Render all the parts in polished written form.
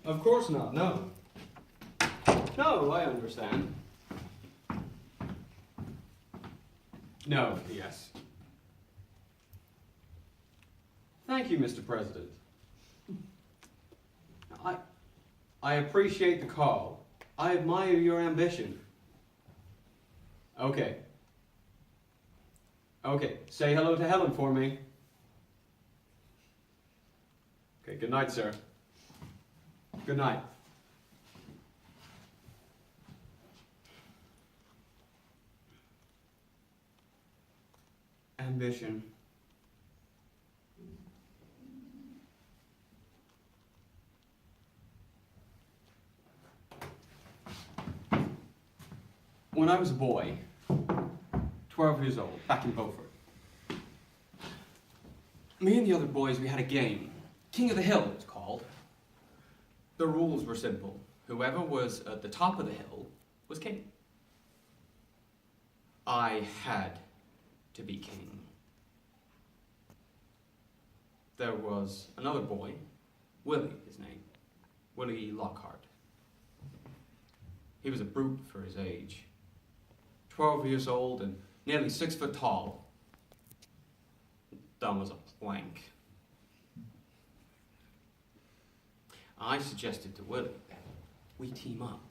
Of course not, no. No, I understand. No, yes. Thank you, Mr. President. I appreciate the call. I admire your ambition. Okay. Okay, say hello to Helen for me. Okay, good night, sir. Good night. Ambition. When I was a boy, 12 years old, back in Beaufort, me and the other boys, we had a game. King of the Hill, it was called. The rules were simple. Whoever was at the top of the hill was king. I had to be king. There was another boy, Willie, his name, Willie Lockhart. He was a brute for his age. 12 years old and nearly 6 foot tall. Dumb as a plank. I suggested to Willie that we team up,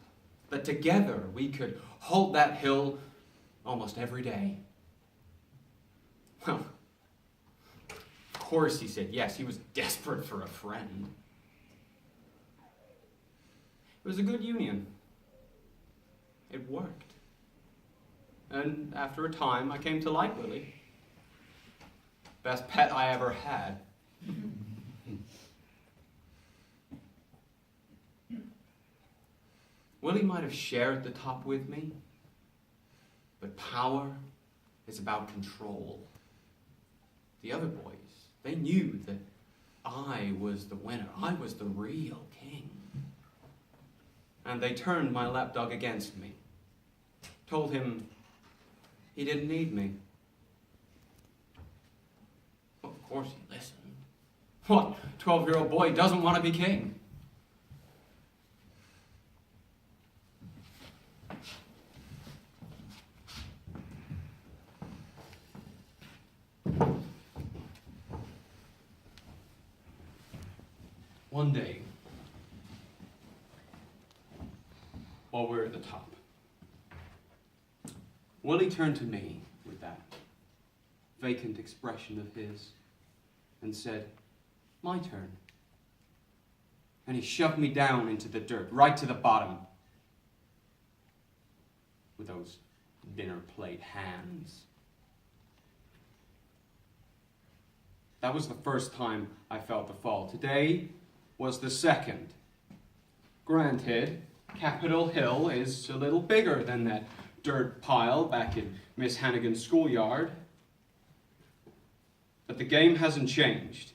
that together we could hold that hill almost every day. Well, of course he said yes. He was desperate for a friend. It was a good union. It worked. And after a time, I came to like Willie. Best pet I ever had. Willie might have shared the top with me, but power is about control. The other boys, they knew that I was the winner. I was the real king. And they turned my lapdog against me. Told him he didn't need me. Well, of course he listened. What 12-year-old boy doesn't want to be king? One day, while we were at the top, Willie turned to me with that vacant expression of his and said, "My turn." And he shoved me down into the dirt, right to the bottom, with those dinner plate hands. That was the first time I felt the fall. Today was the second. Granted, Capitol Hill is a little bigger than that dirt pile back in Miss Hannigan's schoolyard. But the game hasn't changed.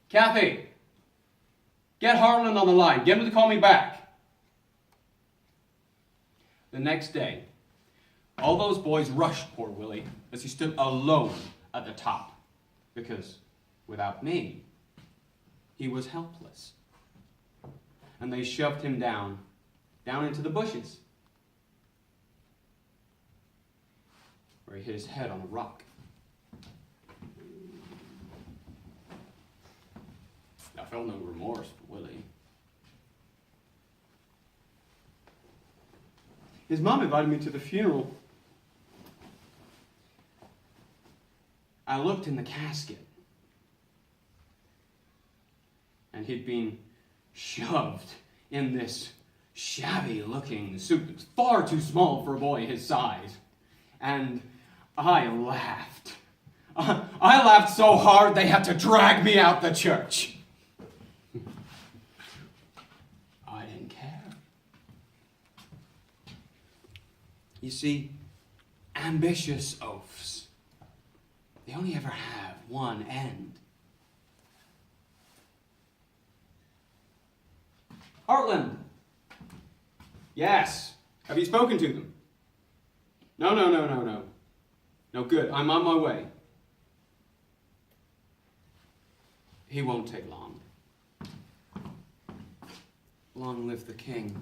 Kathy, get Harlan on the line. Get him to call me back. The next day, all those boys rushed poor Willie as he stood alone at the top. Because without me, he was helpless. And they shoved him down into the bushes, where he hit his head on a rock. I felt no remorse for Willie. His mom invited me to the funeral. I looked in the casket, and he'd been shoved in this shabby-looking suit that was far too small for a boy his size. And I laughed. I laughed so hard they had to drag me out the church. I didn't care. You see, ambitious oafs, they only ever have one end. Heartland. Yes. Have you spoken to them? No. No, good. I'm on my way. He won't take long. Long live the king.